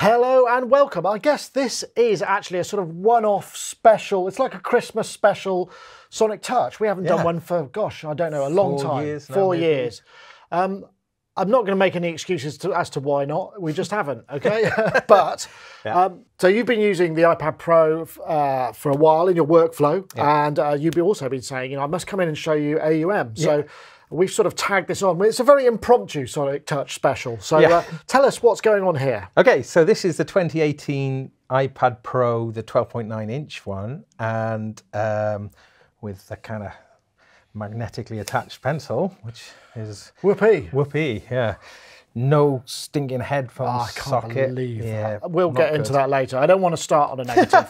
Hello and welcome. I guess this is actually a sort of one-off special. It's like a Christmas special Sonic Touch. We haven't done one for, gosh, I don't know, a long time. 4 years now, 4 years. I'm not going to make any excuses as to why not. We just haven't, okay? But, so you've been using the iPad Pro for a while in your workflow, and you've also been saying, I must come in and show you AUM. So we've sort of tagged this on. It's a very impromptu Sonic Touch special. So tell us what's going on here. Okay, so this is the 2018 iPad Pro, the 12.9-inch one, and with the kind of magnetically attached pencil, which is whoopee, yeah. No stinking headphone socket. I can't believe that. We'll get into that later. I don't want to start on a negative.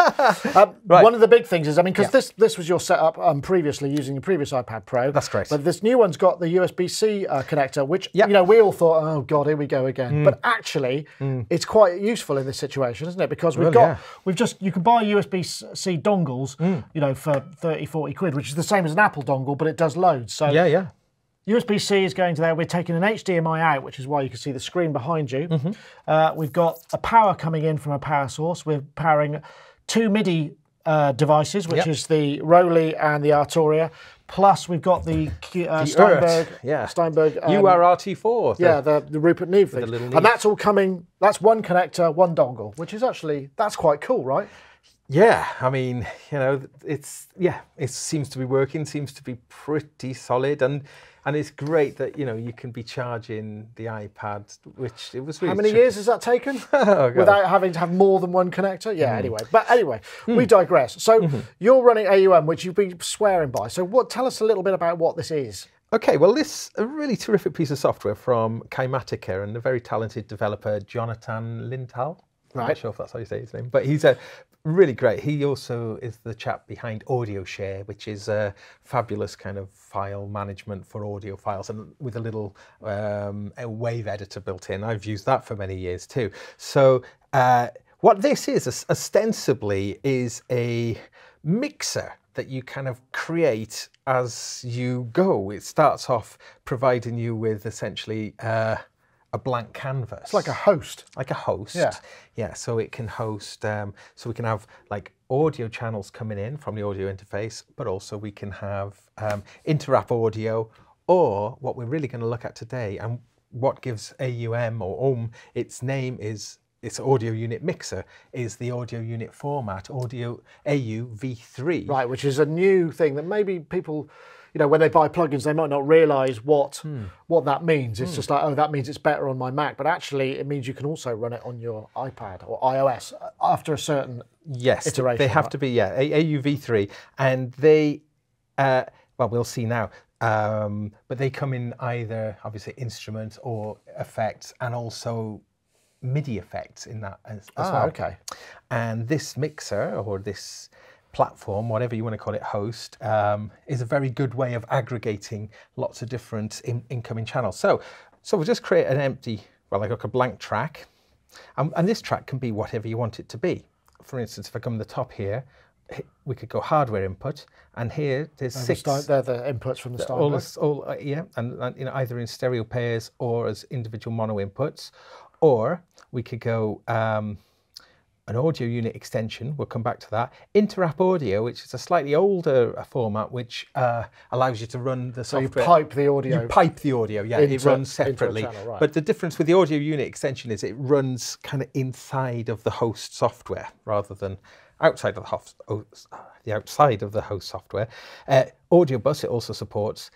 One of the big things is, because this was your setup previously using your previous iPad Pro. That's great. But this new one's got the USB-C connector, which we all thought, oh God, here we go again. But actually, it's quite useful in this situation, isn't it? Because you can buy USB-C dongles, for 30, 40 quid, which is the same as an Apple dongle, but it does loads. So USB-C is going to there. We're taking an HDMI out, which is why you can see the screen behind you. We've got a power coming in from a power source. We're powering two MIDI devices, which is the Roly and the Arturia. Plus, we've got the Steinberg UR-RT-4. The Rupert Neve thing. And that's all coming, that's one connector, one dongle, which is actually, that's quite cool, right? Yeah, I mean, it seems to be working, seems to be pretty solid, and it's great that, you can be charging the iPad, which it was really How many years has that taken? Without having to have more than one connector? Yeah, anyway, we digress. So you're running AUM, which you've been swearing by. So tell us a little bit about what this is. Okay, well, this a really terrific piece of software from Kymatica and a very talented developer, Jonathan Lintal. I'm not sure if that's how you say his name, but he's really great. He also is the chap behind AudioShare, which is a fabulous kind of file management for audio files, and with a little a wave editor built in. I've used that for many years too. So what this is ostensibly is a mixer that you kind of create as you go. It starts off providing you with essentially a blank canvas. It's like a host. Like a host. Yeah, so it can host, so we can have like audio channels coming in from the audio interface, but also we can have inter-app audio, or what we're really going to look at today, and what gives AUM or AUM its name is its audio unit mixer, is the audio unit format, audio AUv3. Right, which is a new thing that maybe people, when they buy plugins, they might not realise what that means. It's just like, oh, that means it's better on my Mac. But actually, it means you can also run it on your iPad or iOS after a certain iteration. They have to be, AUv3. And they, well, we'll see now. But they come in either, obviously, instrument or effects, and also MIDI effects in that as well. Okay. And this mixer, or this platform, whatever you want to call it, host, is a very good way of aggregating lots of different incoming channels. So we'll just create an empty, like a blank track, and this track can be whatever you want it to be. For instance, if I come to the top here, we could go hardware input, and here there's six. They're the inputs from the Steinberg. And either in stereo pairs or as individual mono inputs, or we could go an audio unit extension, we'll come back to that. Inter-app audio, which is a slightly older format, which allows you to run the software. So you pipe the audio. You pipe the audio, it runs separately. Channel, But the difference with the audio unit extension is it runs kind of inside of the host software rather than outside of the outside of the host software. Audio bus, it also supports.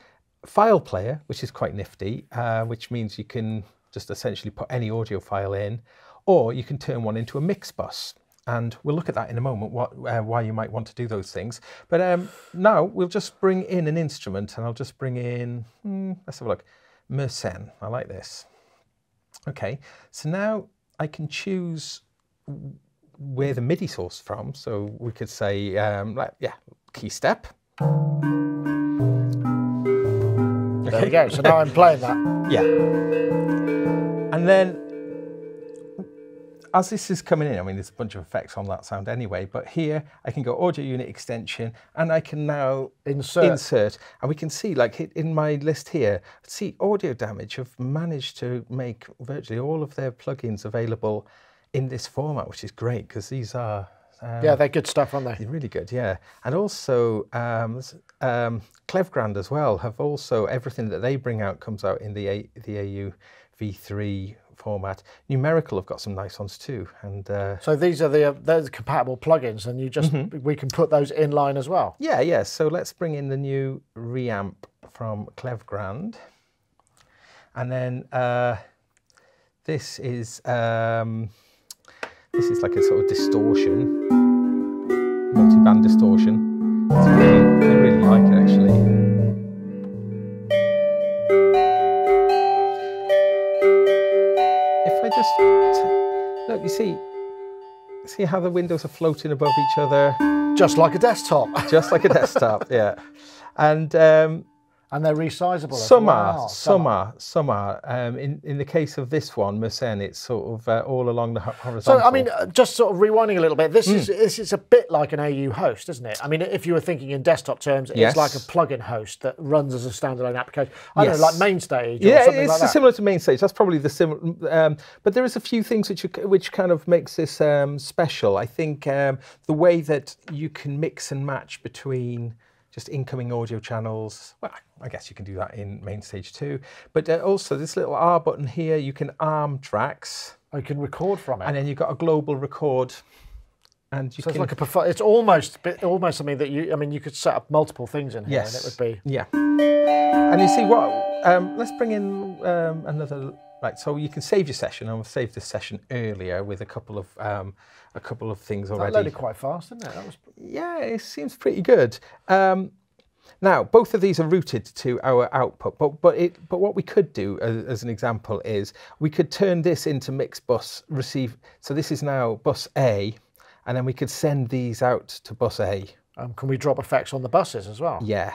File player, which is quite nifty, which means you can just essentially put any audio file in, or you can turn one into a mix bus. And we'll look at that in a moment, why you might want to do those things. But now we'll just bring in an instrument, and I'll just bring in, let's have a look, Mersenne. I like this. Okay, so now I can choose where the MIDI source from. So we could say, key step. There you go, so now I'm playing that. Yeah. And then, as this is coming in, there's a bunch of effects on that sound anyway, but here I can go audio unit extension, and I can now insert, and we can see, like in my list here, see Audio Damage have managed to make virtually all of their plugins available in this format, which is great because these are yeah, they're good stuff, aren't they? They're really good, yeah. And also Klevgrand as well have also everything that they bring out comes out in the AUv3 format. Numerical have got some nice ones too, and so these are the compatible plugins, and you just we can put those in line as well. Yeah, yeah. So let's bring in the new reamp from Klevgrand, and then this is like a sort of distortion, multi-band distortion. I really like it actually. If I just look, you see how the windows are floating above each other, just like a desktop. Just like a desktop, yeah. And they're resizable. Some are. In the case of this one, Mersenne, it's sort of all along the horizontal. So I mean, just sort of rewinding a little bit. This is a bit like an AU host, isn't it? I mean, if you were thinking in desktop terms, it's like a plugin host that runs as a standalone application. I don't know, like MainStage. Or something like that. Similar to MainStage. That's probably the similar. But there is a few things which kind of makes this special. I think the way that you can mix and match between just incoming audio channels. Well, I guess you can do that in MainStage too. But also this little R button here, you can arm tracks. Oh, you can record from it. And then you've got a global record. And you it's like it's almost something that you could set up multiple things in here, and it would be. Yeah. And you see what, let's bring in another, right, so you can save your session. I've saved this session earlier with a couple of things already. That loaded quite fast, didn't it? That was... Yeah, it seems pretty good. Now, both of these are routed to our output, but what we could do as an example is we could turn this into mix bus receive. So this is now bus A, and then we could send these out to bus A. Can we drop effects on the buses as well? Yeah.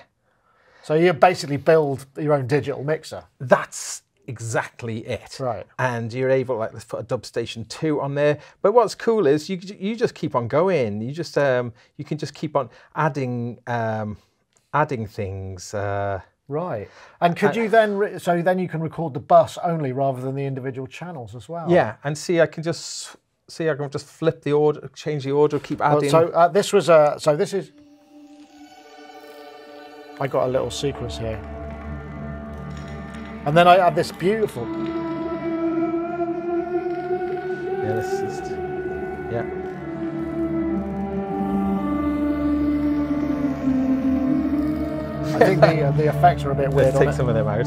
So you basically build your own digital mixer. That's exactly it. Right. And you're able, like, let's put a Dub Station 2 on there. But what's cool is you just keep on going. You just you can just keep on adding things. Right. And could you then so then you can record the bus only rather than the individual channels as well? Yeah. And see, I can just flip the order, change the order, keep adding. So this was this is. I got a little sequence here. And then I have this beautiful. Yeah, this is. Yeah. I think the effects are a bit weird. Let's take some of them out.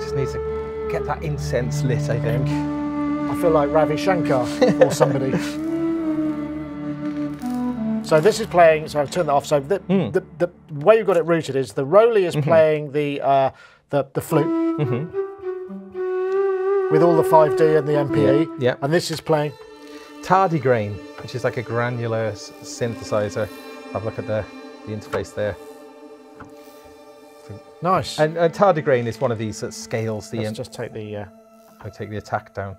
Just needs to get that incense lit, I think. I feel like Ravi Shankar or somebody. So this is playing, so I've turned that off. So the way you've got it routed is the Rolly is playing the flute with all the 5D and the MPE. Yeah. And this is playing Tardigrade, which is like a granular synthesizer. Have a look at the interface there. Nice. And Tardigrade is one of these that scales the. Let's just take the. I'll take the attack down.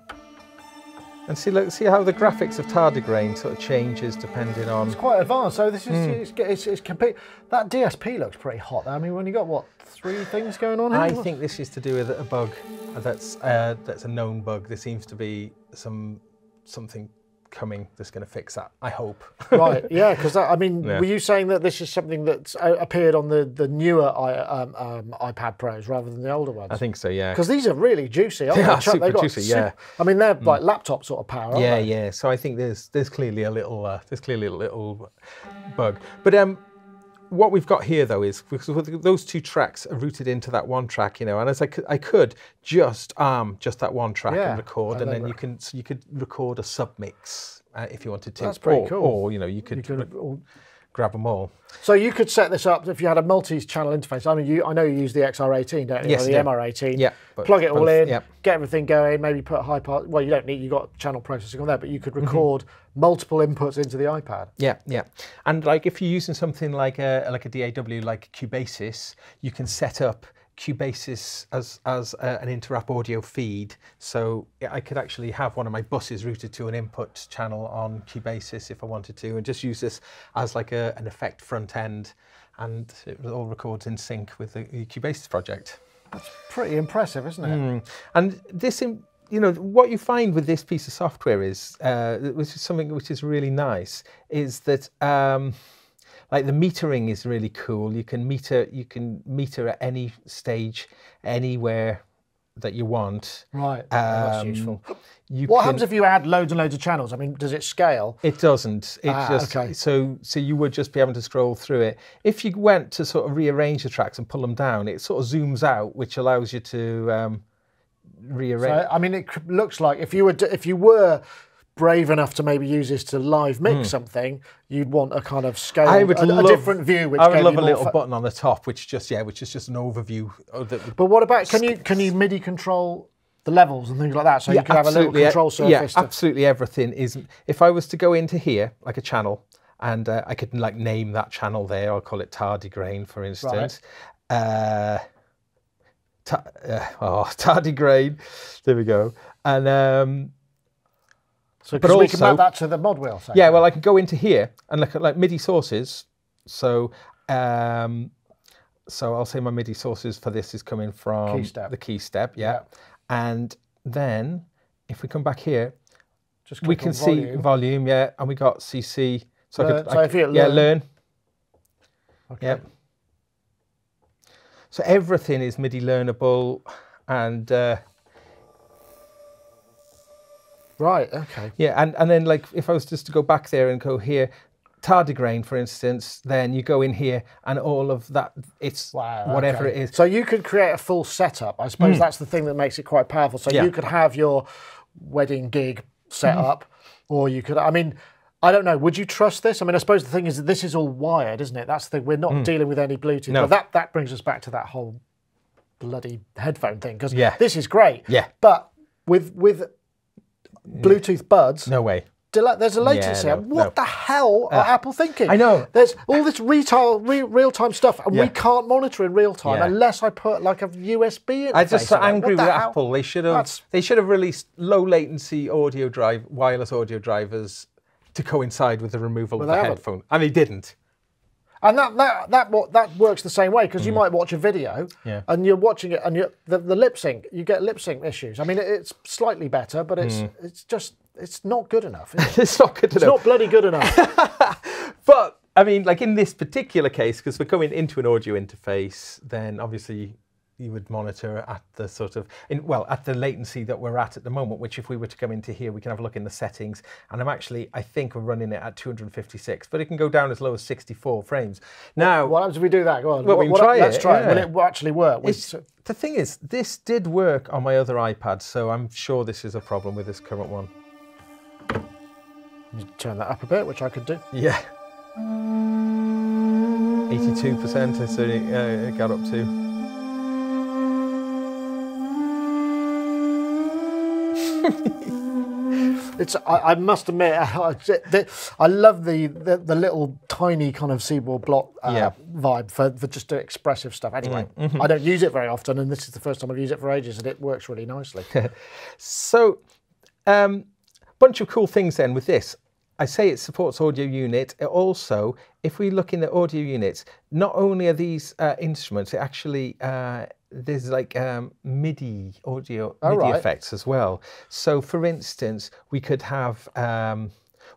And see how the graphics of Tardigrade sort of changes depending on. It's quite advanced. So this is it's complete. That DSP looks pretty hot. I mean, when you got what, 3 things going on here? I think this is to do with a bug that's a known bug. There seems to be something coming that's going to fix that, I hope. Right, yeah, because I mean, were you saying that this is something that's appeared on the newer iPad Pros rather than the older ones? I think so, yeah. Because these are really juicy, aren't they? They are super juicy, yeah. I mean, they're like laptop sort of power, aren't they? Yeah. So I think there's clearly a little bug, but what we've got here though is because those 2 tracks are routed into that one track, and as I could just arm just that one track and record, and then you could record a submix if you wanted to. That's pretty cool. Or you could grab them all. So you could set this up if you had a multi-channel interface. I mean, I know you use the XR18, don't you? Yes, or the MR18. Yeah. Plug it all in, get everything going. Maybe put a high pass. Well, you don't need. You got channel processing on there, but you could record multiple inputs into the iPad. Yeah. And like if you're using something like a DAW like Cubasis, you can set up Cubasis as an interrupt audio feed. So I could actually have one of my buses routed to an input channel on Cubasis if I wanted to, and just use this as like an effect front end, and it all records in sync with the Cubasis project. That's pretty impressive, isn't it? And this, you know, what you find with this piece of software is, which is something which is really nice, is that like the metering is really cool. You can meter at any stage, anywhere that you want. Right, that's useful. What happens if you add loads and loads of channels? I mean, does it scale? It doesn't. It just okay. So you would just be able to scroll through it. If you went to sort of rearrange the tracks and pull them down, it sort of zooms out, which allows you to rearrange. So, I mean, it looks like if you were brave enough to maybe use this to live mix something, you'd want a kind of scale, a different view. Which I would love a little button on the top, which is just an overview. But what about, can you MIDI control the levels and things like that? So you could have a little control surface. Yeah, absolutely everything is. If I was to go into here, like a channel, and I could like name that channel there, I'll call it tardigrade, for instance. Right. Tardigrade, there we go. And so because we can map that to the mod wheel. Yeah, well, I can go into here and look at like MIDI sources. So so I'll say my MIDI sources for this is coming from the key step, yeah. And then if we come back here, we can see volume, yeah, and we got CC. So learn. Okay. Yep. So everything is MIDI learnable, and right, okay. Yeah, and then like if I was just to go back there and go here, tardigrade, for instance, then you go in here and all of that, it's whatever it is. So you could create a full setup. I suppose that's the thing that makes it quite powerful. So you could have your wedding gig set up, or you could, I mean, I don't know, would you trust this? I mean, I suppose the thing is that this is all wired, isn't it? That's the thing, we're not dealing with any Bluetooth. No. But that brings us back to that whole bloody headphone thing, because this is great. Yeah. But with Bluetooth buds, no way. There's a latency. What the hell are Apple thinking? I know. There's all this real-time stuff, and we can't monitor in real time unless I put like a USB interface. I'm just so angry with Apple. They should have released low latency wireless audio drivers to coincide with the removal of the headphone, and they didn't. And that works the same way, because you might watch a video and you're watching it, and the lip sync, you get lip sync issues. I mean, it's slightly better, but it's not good enough. It's not good enough. It's not bloody good enough. But I mean, like in this particular case, because we're going into an audio interface, then obviously you would monitor at the sort of, at the latency that we're at the moment, which if we were to come into here, we can have a look in the settings. And I think we're running it at 256, but it can go down as low as 64 frames. Now, what happens if we do that? Go on. Well, we can try it. Let's try it. Will it actually work? The thing is, this did work on my other iPad, so I'm sure this is a problem with this current one. You turn that up a bit, which I could do. Yeah. 82% I certainly got up to. I must admit, I love the little tiny kind of Seaboard block vibe for just the expressive stuff. Anyway, I don't use it very often, and this is the first time I've used it for ages, and it works really nicely. So, bunch of cool things then with this. I say it supports audio unit. It also, if we look in the audio units, not only are these instruments, it actually there's like MIDI audio effects as well. So for instance, we could have,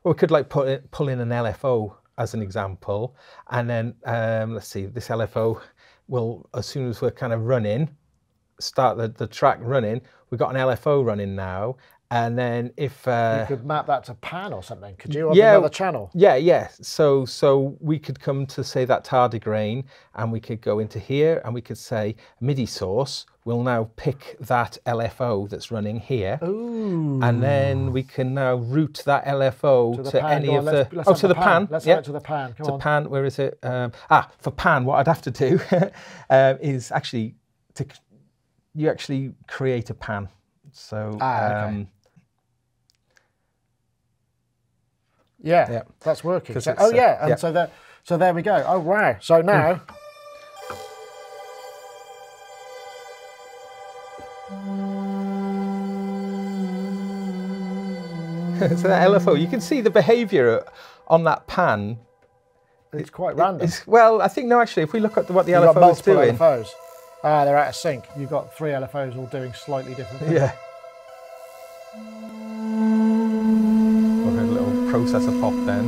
we could like pull in an LFO as an example, and then let's see, this LFO will, as soon as we're kind of running, start the track running, we've got an LFO running now. And then if you could map that to pan or something, could you? On another channel. Yeah. So we could come to say that tardigrade, and we could go into here, and we could say MIDI source will now pick that LFO that's running here. Ooh. And then we can now route that LFO to any of the to the pan. Let's go to the pan. Come on. Pan. Where is it? For pan, what I'd have to do is actually you actually create a pan. So. Okay. Yeah, that's working. So, so there we go. Oh wow! So now, so that LFO, you can see the behaviour on that pan. It's quite random. Well, I think no. Actually, if we look at what the LFO is doing, LFOs. Ah, they're out of sync. You've got 3 LFOs all doing slightly different things. Yeah. A little processor pop then.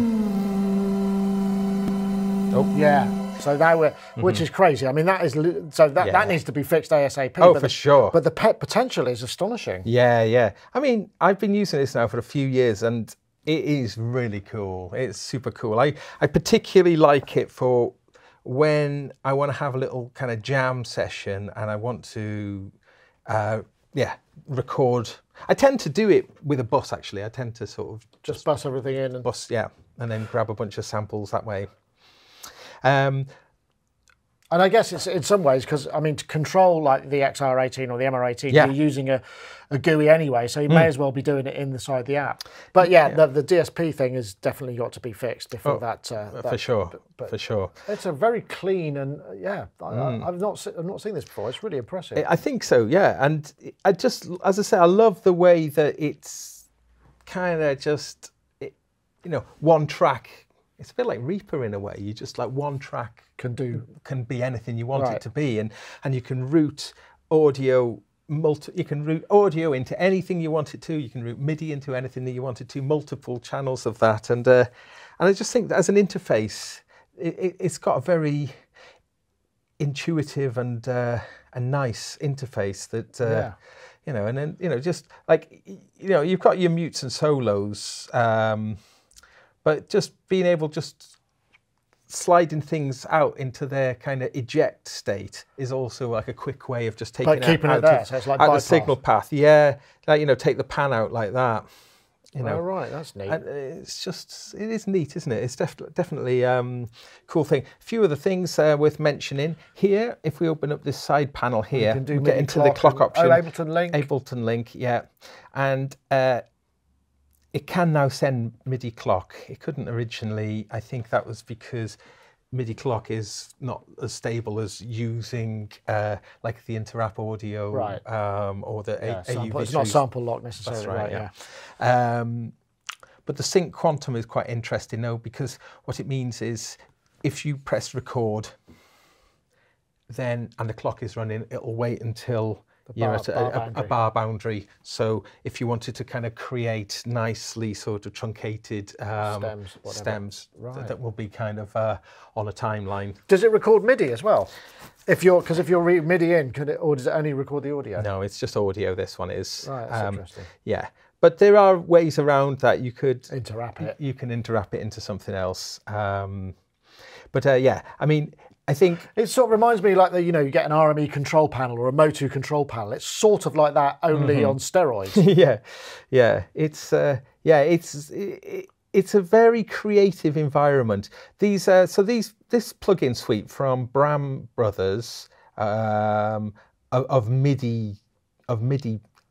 Oh. Yeah. So now we're, which is crazy. I mean, that is, so that needs to be fixed ASAP. Oh, for sure. But the potential is astonishing. Yeah, yeah. I mean, I've been using this now for a few years and it is really cool. It's super cool. I particularly like it for when I want to have a little kind of jam session and I want to, record. I tend to do it with a bus, actually. I tend to sort of just bus everything in and bus, and then grab a bunch of samples that way. And I guess it's in some ways, because I mean, to control like the XR18 or the MR18, you're using a GUI anyway, so you may as well be doing it inside the app. But the DSP thing has definitely got to be fixed before that. For sure, for sure. It's a very clean and I've not seen this before. It's really impressive. I think so, yeah. And I just, as I say, I love the way that it's kind of just, one track. It's a bit like Reaper in a way. You just like one track can be anything you want it to be, and you can route audio you can route audio into anything you want it to. You can route MIDI into anything that you want it to. Multiple channels of that, and I just think that as an interface, it's got a very intuitive and nice interface that. And then just like you've got your mutes and solos. But just being able sliding things out into their kind of eject state is also like a quick way of just taking it there. So it's like out the signal path. Yeah, like take the pan out like that. Oh, right, that's neat. And it is neat, isn't it? It's definitely cool thing. A few other things worth mentioning here. If we open up this side panel here, we get into the clock option. Oh, Ableton Link. Ableton Link, yeah, and. It can now send Midi Clock. It couldn't originally. I think that was because Midi Clock is not as stable as using like the Interapp audio or the AUv3. It's not sample lock necessarily. That's right, but the sync quantum is quite interesting though, because what it means is if you press record, and the clock is running, it'll wait until you're at a bar boundary. So if you wanted to kind of create nicely sort of truncated stems that will be kind of on a timeline. Does it record MIDI as well? Because if you're MIDI in, or does it only record the audio? No, it's just audio. This one is. Right, that's interesting. Yeah, but there are ways around that you could interrupt it. You can interrupt it into something else. But I mean. I think it sort of reminds me like you get an RME control panel or a Motu control panel. It's sort of like that, only on steroids. It's a very creative environment. This plugin suite from Bram Brothers of MIDI.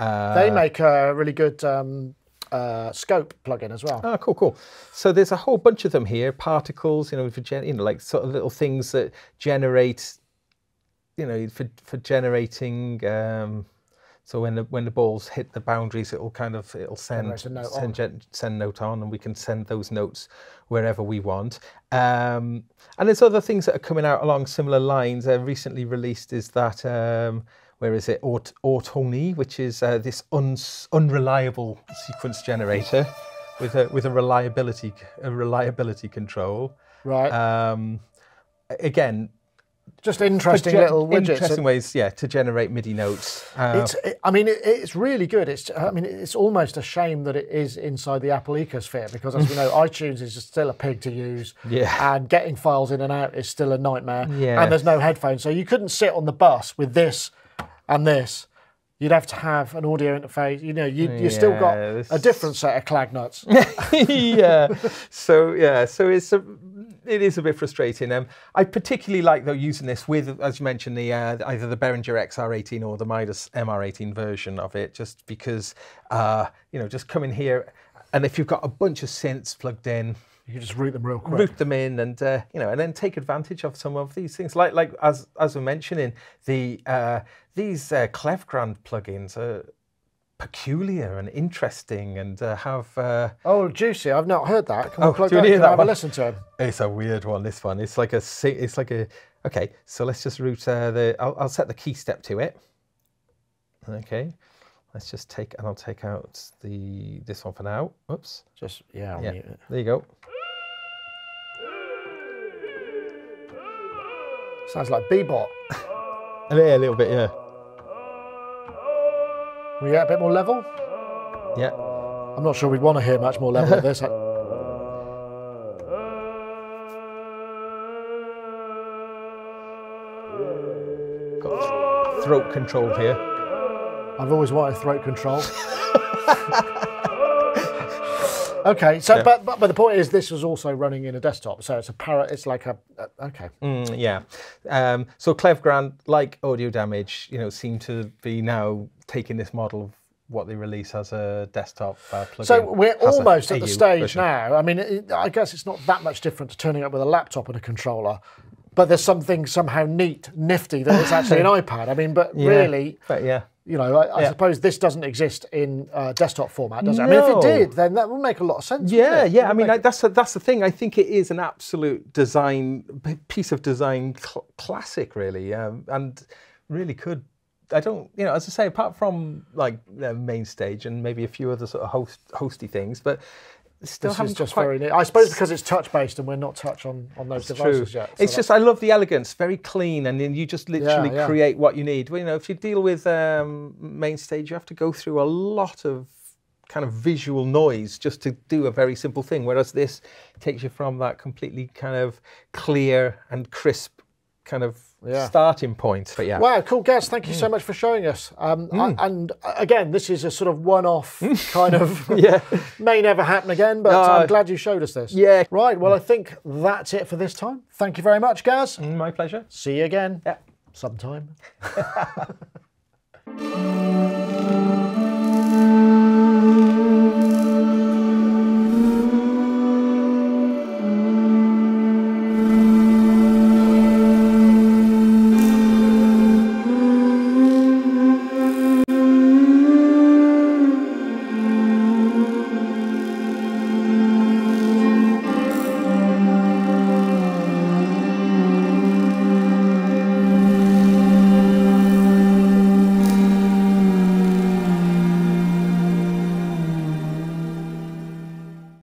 They make a really good scope plugin as well. Oh, cool. So there's a whole bunch of them here. Particles, like sort of little things that generate, for generating. So when the balls hit the boundaries, it'll send note on, and we can send those notes wherever we want. And there's other things that are coming out along similar lines. Recently released is that. Where is it? Autony, which is this unreliable sequence generator with a reliability control. Right. Again, just interesting little widgets. Interesting ways, to generate MIDI notes. It's really good. It's almost a shame that it is inside the Apple ecosphere, because as we know, iTunes is still a pig to use. Yeah. And getting files in and out is still a nightmare. Yeah. And there's no headphones, so you couldn't sit on the bus with this and this. You'd have to have an audio interface. You still got a different set of clag nuts. So it is a bit frustrating. I particularly like though using this with, as you mentioned, the either the Behringer XR18 or the Midas MR18 version of it, just because just come in here, and if you've got a bunch of synths plugged in, you can just route them real quick. Route them in, and and then take advantage of some of these things. Like as we're mentioning, these Klevgrand plugins are peculiar and interesting, and have. Oh, juicy! I've not heard that. Can we do you hear that? Have a listen to it. It's a weird one. This one. It's like a Okay, so let's just route I'll set the key step to it. Okay, let's just take, and I'll take out this one for now. Oops. Just, yeah, I'll mute it. There you go. Sounds like Bebop. Yeah, a little bit, yeah. We get a bit more level? Yeah. I'm not sure we'd want to hear much more level of this. Got throat control here. I've always wanted throat control. Okay, so yeah. but the point is, this was also running in a desktop, so it's it's like a okay. Yeah. So Klevgrand, like Audio Damage, you know, seem to be now taking this model of what they release as a desktop plugin. So we're almost at the stage version. now. I mean, I guess it's not that much different to turning up with a laptop and a controller, but there's something somehow nifty that it's actually an iPad. I mean, but yeah, really, but yeah. You know, I suppose this doesn't exist in desktop format, does it? I mean, if it did, then that would make a lot of sense. Yeah, yeah. I mean, that's the thing. I think it is an absolute piece of design classic, really, and really could. I don't, you know, as I say, apart from like main stage and maybe a few other sort of hosty things, but still haven't just quite... very neat. I suppose because it's touch based and we're not touch on those devices yet. So it's just, I love the elegance, very clean, and then you just literally create what you need. Well, you know, if you deal with main stage, you have to go through a lot of kind of visual noise just to do a very simple thing, whereas this takes you from that completely kind of clear and crisp kind of starting point. But yeah. Wow, cool, Gaz. Thank you so much for showing us. And again, this is a sort of one-off kind of, may never happen again, but I'm glad you showed us this. Yeah. Right, well, I think that's it for this time. Thank you very much, Gaz. My pleasure. See you again. Yeah. Sometime.